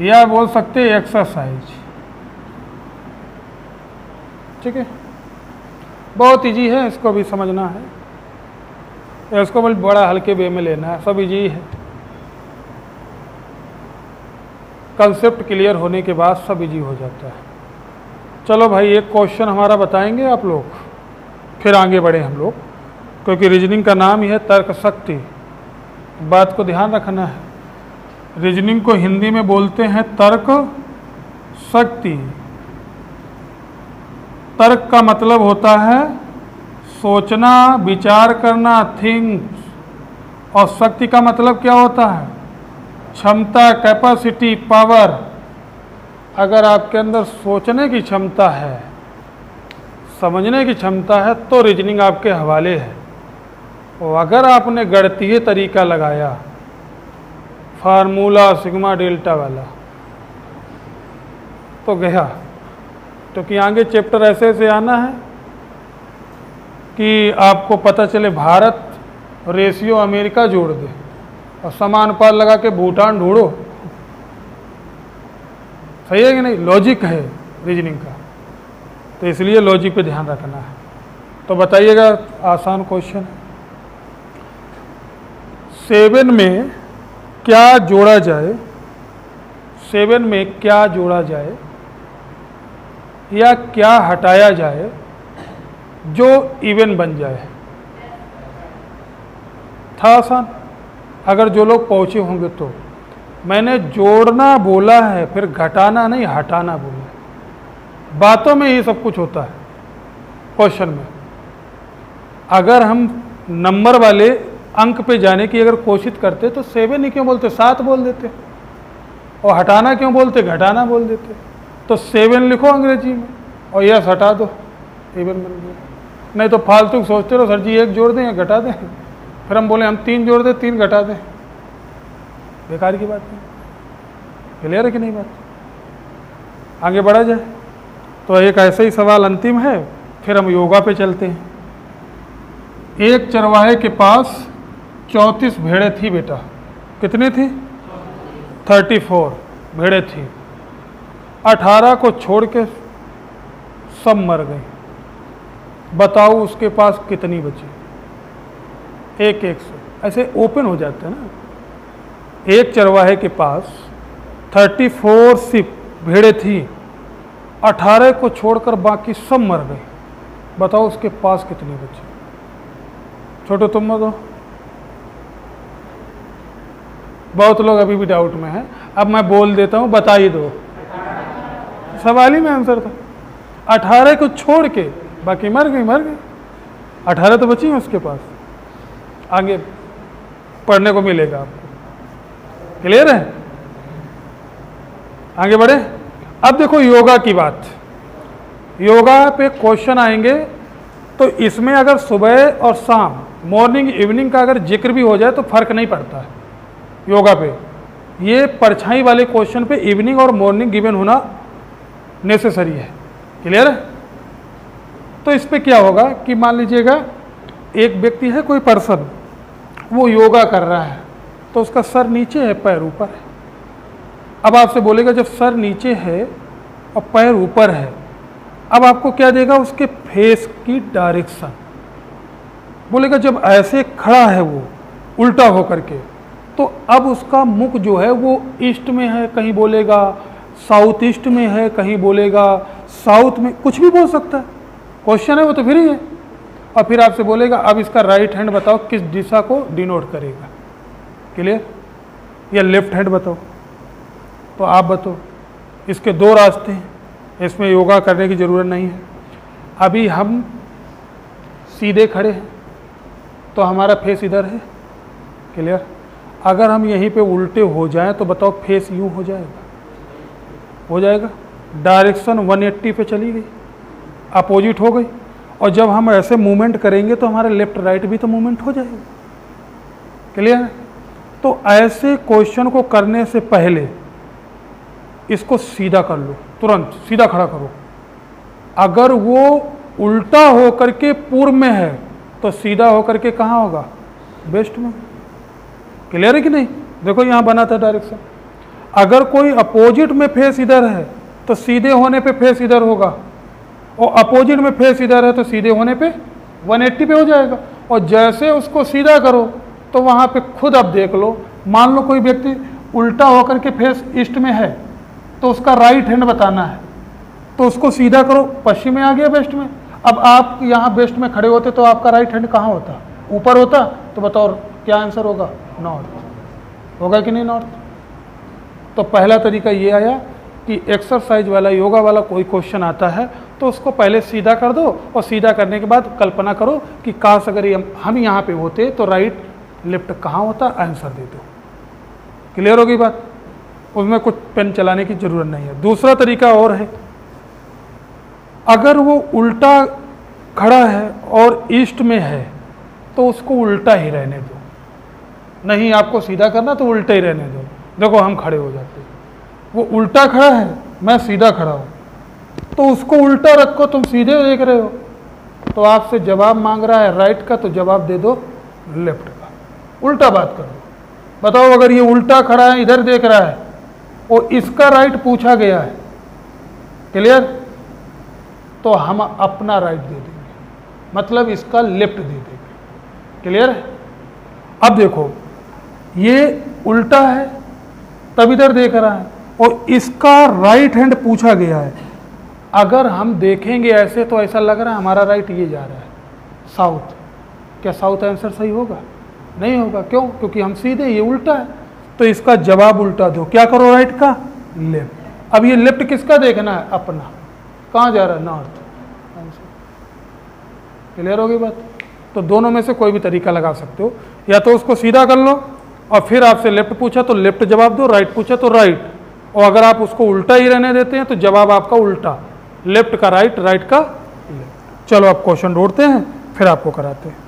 या बोल सकते एक्सरसाइज, ठीक है? बहुत इजी है, इसको भी समझना है, इसको भी बड़ा हल्के वे में लेना है, सब इजी है। कंसेप्ट क्लियर होने के बाद सब इजी हो जाता है। चलो भाई, एक क्वेश्चन हमारा बताएंगे आप लोग, फिर आगे बढ़े हम लोग, क्योंकि रीजनिंग का नाम ही है तर्क शक्ति। बात को ध्यान रखना है, रीजनिंग को हिंदी में बोलते हैं तर्क शक्ति। तर्क का मतलब होता है सोचना, विचार करना, थिंक्स, और शक्ति का मतलब क्या होता है? क्षमता, कैपेसिटी, पावर। अगर आपके अंदर सोचने की क्षमता है, समझने की क्षमता है तो रीजनिंग आपके हवाले है। और अगर आपने गणितीय तरीका लगाया, फार्मूला सिग्मा डेल्टा वाला, तो गया। तो कि आगे चैप्टर ऐसे ऐसे आना है कि आपको पता चले भारत रेशियो अमेरिका जोड़ दे और समानुपात लगा के भूटान ढूंढो। सही है कि नहीं? लॉजिक है रीजनिंग का, तो इसलिए लॉजिक पे ध्यान रखना है। तो बताइएगा, आसान क्वेश्चन। 7 में क्या जोड़ा जाए, 7 में क्या जोड़ा जाए या क्या हटाया जाए जो इवन बन जाए? था आसान, अगर जो लोग पहुंचे होंगे तो। मैंने जोड़ना बोला है, फिर घटाना नहीं हटाना बोला है। बातों में ही सब कुछ होता है, क्वेश्चन में। अगर हम नंबर वाले अंक पे जाने की अगर कोशिश करते तो 7 ही क्यों बोलते, 7 बोल देते। और हटाना क्यों बोलते, घटाना बोल देते। तो 7 लिखो अंग्रेजी में और यस हटा दो, इवन बन गया। नहीं तो फालतू सोचते रहो, सर जी 1 जोड़ दें या घटा दें, फिर हम बोले हम 3 जोड़ दें 3 घटा दें, बेकार की बात है। क्लियर है कि नहीं बात? आगे बढ़ा जाए। तो एक ऐसा ही सवाल अंतिम है, फिर हम योगा पे चलते हैं। एक चरवाहे के पास 34 भेड़ें थी बेटा। कितनी थी? 34 भेड़ें थी। 18 को छोड़ के सब मर गई। बताओ उसके पास कितनी बची? एक एक से ऐसे ओपन हो जाते हैं ना। एक चरवाहे के पास 34 सिर्फ भेड़ें थी, 18 को छोड़कर बाकी सब मर गई। बताओ उसके पास कितनी बची? छोटो तुम बताओ। बहुत लोग अभी भी डाउट में हैं। अब मैं बोल देता हूं, बता ही दो। सवाल ही में आंसर था। 18 को छोड़ के बाकी मर गई, मर गई। 18 तो बची हैं उसके पास। आगे पढ़ने को मिलेगा आपको। क्लियर है? आगे बढ़े। अब देखो योगा की बात। योगा पे क्वेश्चन आएंगे तो इसमें अगर सुबह और शाम, मॉर्निंग इवनिंग का अगर जिक्र भी हो जाए तो फर्क नहीं पड़ता है योगा पे। ये परछाई वाले क्वेश्चन पे इवनिंग और मॉर्निंग गिवन होना नेसेसरी है। क्लियर है? तो इस पे क्या होगा कि मान लीजिएगा एक व्यक्ति है, कोई पर्सन, वो योगा कर रहा है तो उसका सर नीचे है, पैर ऊपर है। अब आपसे बोलेगा जब सर नीचे है और पैर ऊपर है, अब आपको क्या देगा? उसके फेस की डायरेक्शन। बोलेगा जब ऐसे खड़ा है वो उल्टा होकर के, तो अब उसका मुख जो है वो ईस्ट में है, कहीं बोलेगा साउथ ईस्ट में है, कहीं बोलेगा साउथ में, कुछ भी बोल सकता है। क्वेश्चन है वो तो फिर ही है। और फिर आपसे बोलेगा अब इसका राइट हैंड बताओ किस दिशा को डिनोट करेगा। क्लियर? या लेफ्ट हैंड बताओ। तो आप बताओ। इसके 2 रास्ते हैं, इसमें योगा करने की ज़रूरत नहीं है। अभी हम सीधे खड़े हैं तो हमारा फेस इधर है। क्लियर? अगर हम यहीं पे उल्टे हो जाएं तो बताओ फेस यूँ हो जाएगा? हो जाएगा। डायरेक्शन 180 पे चली गई, अपोजिट हो गई। और जब हम ऐसे मूवमेंट करेंगे तो हमारा लेफ्ट राइट भी तो मूवमेंट हो जाएगा। क्लियर है? तो ऐसे क्वेश्चन को करने से पहले इसको सीधा कर लो, तुरंत सीधा खड़ा करो। अगर वो उल्टा होकर के पूर्व में है तो सीधा होकर के कहाँ होगा? वेस्ट में। क्लियर है कि नहीं? देखो यहाँ बना था डायरेक्शन। अगर कोई अपोजिट में फेस इधर है तो सीधे होने पे फेस इधर होगा, और अपोजिट में फेस इधर है तो सीधे होने पे 180 पे हो जाएगा। और जैसे उसको सीधा करो तो वहाँ पे खुद अब देख लो। मान लो कोई व्यक्ति उल्टा होकर के फेस ईस्ट में है तो उसका राइट हैंड बताना है, तो उसको सीधा करो, पश्चिम में आ गया, वेस्ट में। अब आप यहाँ वेस्ट में खड़े होते तो आपका राइट हैंड कहाँ होता? ऊपर होता। तो बताओ क्या आंसर होगा? नॉर्थ। होगा कि नहीं नॉर्थ? तो पहला तरीका ये आया कि एक्सरसाइज वाला, योगा वाला कोई क्वेश्चन आता है तो उसको पहले सीधा कर दो, और सीधा करने के बाद कल्पना करो कि काश अगर हम यहाँ पे होते तो राइट लेफ्ट कहाँ होता, आंसर दे दो। क्लियर होगी बात? उसमें कुछ पेन चलाने की जरूरत नहीं है। दूसरा तरीका और है, अगर वो उल्टा खड़ा है और ईस्ट में है तो उसको उल्टा ही रहने दो, नहीं आपको सीधा करना तो उल्टा ही रहने दो। देखो हम खड़े हो जाते, वो उल्टा खड़ा है मैं सीधा खड़ा हूँ, तो उसको उल्टा रखो, तुम सीधे देख रहे हो, तो आपसे जवाब मांग रहा है राइट का, तो जवाब दे दो लेफ्ट का, उल्टा बात करो। बताओ अगर ये उल्टा खड़ा है इधर देख रहा है और इसका राइट पूछा गया है, क्लियर, तो हम अपना राइट दे देंगे, मतलब इसका लेफ्ट दे देंगे, क्लियर है। अब देखो ये उल्टा है तब इधर देख रहा है और इसका राइट हैंड पूछा गया है, अगर हम देखेंगे ऐसे तो ऐसा लग रहा है हमारा राइट ये जा रहा है साउथ, क्या साउथ आंसर सही होगा? नहीं होगा, क्यों? क्योंकि हम सीधे, ये उल्टा है, तो इसका जवाब उल्टा दो, क्या करो राइट का लेफ्ट। अब ये लेफ्ट किसका देखना है? अपना, कहाँ जा रहा है? नॉर्थ आंसर, क्लियर होगी बात। तो दोनों में से कोई भी तरीका लगा सकते हो, या तो उसको सीधा कर लो और फिर आपसे लेफ्ट पूछा तो लेफ्ट जवाब दो, राइट पूछा तो राइट, और अगर आप उसको उल्टा ही रहने देते हैं तो जवाब आपका उल्टा, लेफ्ट का राइट, राइट का लेफ्ट। चलो आप क्वेश्चन ढूंढते हैं फिर आपको कराते हैं।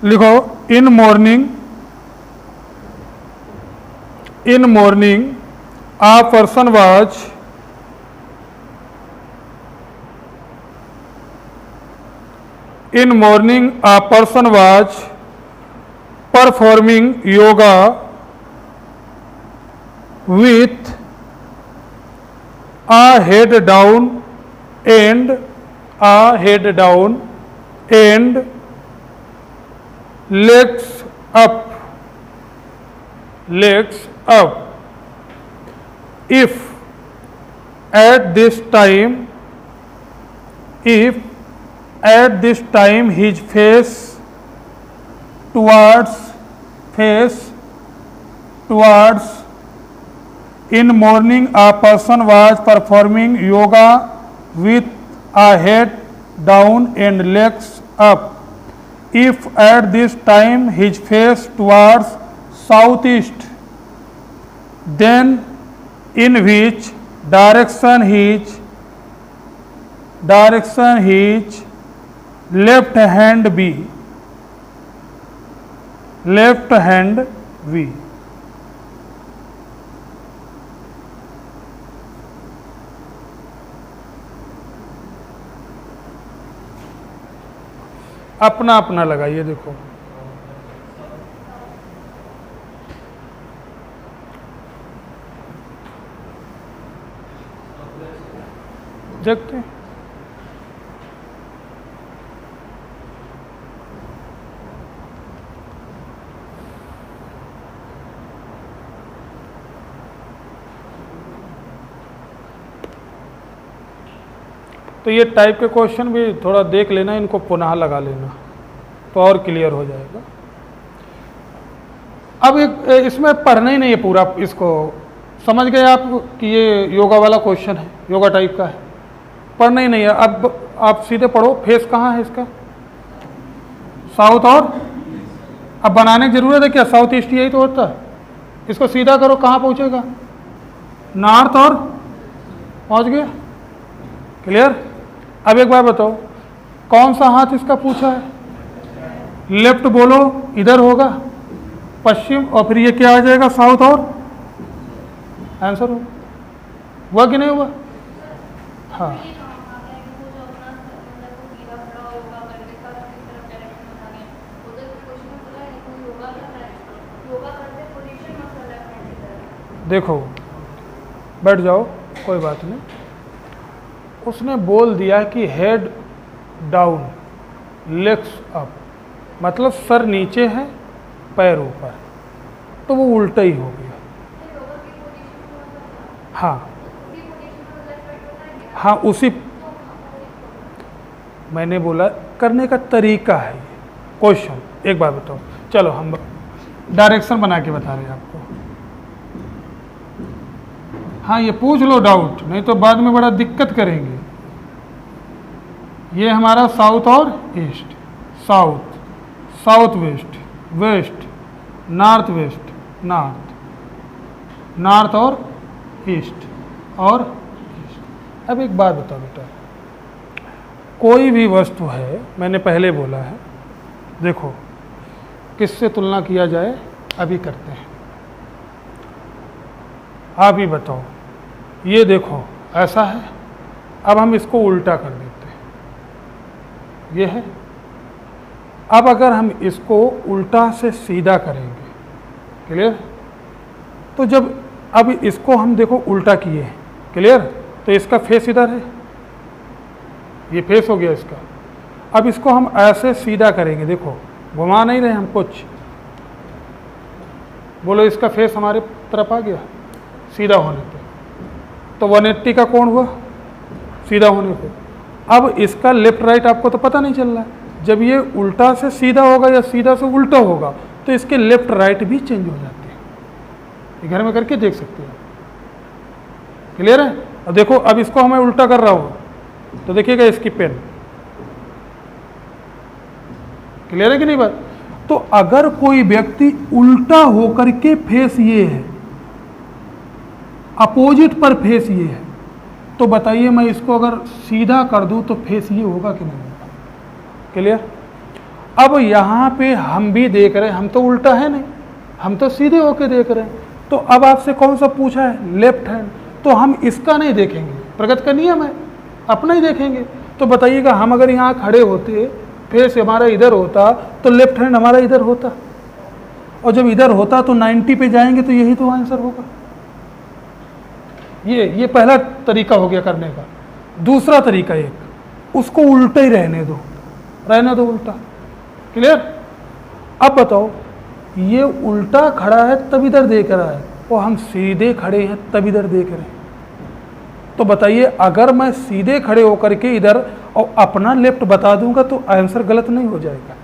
लिखो in morning a person was performing yoga with a head down and legs up. If at this time his face towards in morning a person was performing yoga with a head down and legs up. If at this time his face towards southeast, then in which direction his left hand be? अपना अपना लगाइए, देखो देखते हैं। तो ये type के question भी थोड़ा देख लेना, इनको पुनः लगा लेना तो और क्लियर हो जाएगा। अब एक इसमें पढ़ना ही नहीं है पूरा, इसको समझ गए आप कि ये योगा वाला क्वेश्चन है, योगा टाइप का है, पढ़ना ही नहीं है। अब आप सीधे पढ़ो, फेस कहाँ है इसका? साउथ, और अब बनाने की जरूरत है क्या? साउथ ईस्ट यही तो होता है। इसको सीधा करो, कहाँ पहुँचेगा? नॉर्थ, और पहुँच गया, क्लियर। अब एक बार बताओ, कौन सा हाथ इसका पूछा है? लेफ्ट बोलो, इधर होगा पश्चिम, और फिर ये क्या आ जाएगा? साउथ, और आंसर हुआ कि नहीं हुआ? हाँ, देखो बैठ जाओ, कोई बात नहीं। उसने बोल दिया कि हेड डाउन लेग्स अप, मतलब सर नीचे है पैर ऊपर, तो वो उल्टा ही हो गया। हाँ हाँ, उसी मैंने बोला करने का तरीका है ये क्वेश्चन। एक बात बताओ, चलो हम डायरेक्शन बना के बता रहे हैं आपको। हाँ ये पूछ लो डाउट, नहीं तो बाद में बड़ा दिक्कत करेंगे। ये हमारा साउथ और east, south, south west, west, north west, north, north और ईस्ट और ईस्ट। अब एक बात बताओ बेटा, कोई भी वस्तु है, मैंने पहले बोला है, देखो किससे तुलना किया जाए अभी करते हैं। आप ही बताओ, ये देखो ऐसा है, अब हम इसको उल्टा कर देते हैं, ये है। अब अगर हम इसको उल्टा से सीधा करेंगे, क्लियर, तो जब अब इसको हम देखो उल्टा किए, क्लियर, तो इसका फेस इधर है, ये फेस हो गया इसका। अब इसको हम ऐसे सीधा करेंगे, देखो घुमा नहीं रहे हम कुछ, बोलो इसका फेस हमारे तरफ आ गया सीधा होने पे, तो 180 का कोण हुआ सीधा होने पे। अब इसका लेफ्ट राइट आपको तो पता नहीं चल रहा है, जब ये उल्टा से सीधा होगा या सीधा से उल्टा होगा तो इसके लेफ्ट राइट भी चेंज हो जाते हैं। ये घर में करके देख सकते हैं, क्लियर है। अब देखो, अब इसको हमें उल्टा कर रहा हूँ तो देखिएगा इसकी पेन, क्लियर है कि नहीं बात। तो अगर कोई व्यक्ति उल्टा होकर के फेस ये है, अपोजिट पर फेस ये है, तो बताइए मैं इसको अगर सीधा कर दूं तो फेस ये होगा कि नहीं होगा, क्लियर। अब यहाँ पे हम भी देख रहे हैं, हम तो उल्टा है नहीं, हम तो सीधे होके देख रहे हैं। तो अब आपसे कौन सा पूछा है, लेफ्ट हैंड, तो हम इसका नहीं देखेंगे, प्रगति का नियम है, अपना ही देखेंगे। तो बताइएगा हम अगर यहाँ खड़े होते, फेस हमारा इधर होता, तो लेफ्ट हैंड हमारा इधर होता, और जब इधर होता तो 90 पे जाएंगे, तो यही तो आंसर होगा। ये पहला तरीका हो गया करने का। दूसरा तरीका, एक उसको उल्टा ही रहने दो उल्टा, क्लियर। अब बताओ, ये उल्टा खड़ा है तब इधर देख रहा है, और हम सीधे खड़े हैं तब इधर देख रहे हैं। तो बताइए, अगर मैं सीधे खड़े होकर के इधर और अपना लेफ्ट बता दूंगा तो आंसर गलत नहीं हो जाएगा,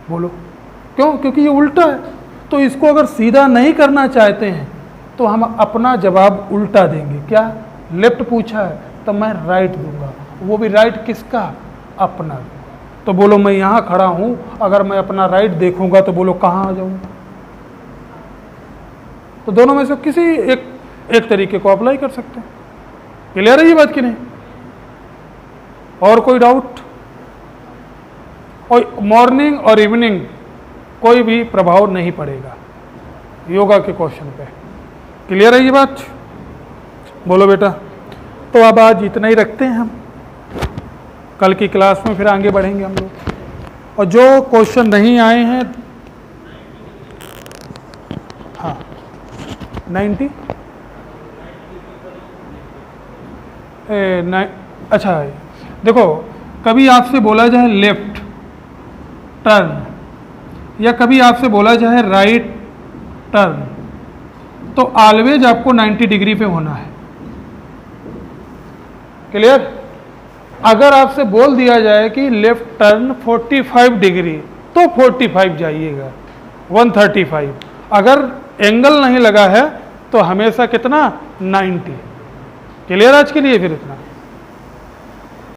बोलो क्यों? क्योंकि ये उल्टा है। तो इसको अगर सीधा नहीं करना चाहते हैं तो हम अपना जवाब उल्टा देंगे। क्या, लेफ्ट पूछा है तो मैं राइट दूंगा, वो भी राइट किसका, अपना। तो बोलो मैं यहाँ खड़ा हूँ, अगर मैं अपना राइट देखूंगा तो बोलो कहाँ आ जाऊंगा। तो दोनों में से किसी एक तरीके को अप्लाई कर सकते हैं। क्लियर है ये बात कि नहीं? और कोई डाउट? और मॉर्निंग और इवनिंग कोई भी प्रभाव नहीं पड़ेगा योगा के क्वेश्चन पे। क्लियर है ये बात? बोलो बेटा। तो अब आज इतना ही रखते हैं हम, कल की क्लास में फिर आगे बढ़ेंगे हम लोग। और जो क्वेश्चन नहीं आए हैं, हाँ 90 अच्छा है। देखो, कभी आपसे बोला जाए लेफ्ट टर्न या कभी आपसे बोला जाए राइट टर्न, तो ऑलवेज आपको 90 डिग्री पे होना है। क्लियर? अगर आपसे बोल दिया जाए कि लेफ्ट टर्न 45 डिग्री, तो 45 जाइएगा, 135। अगर एंगल नहीं लगा है तो हमेशा कितना, 90। क्लियर आज के लिए? फिर इतना।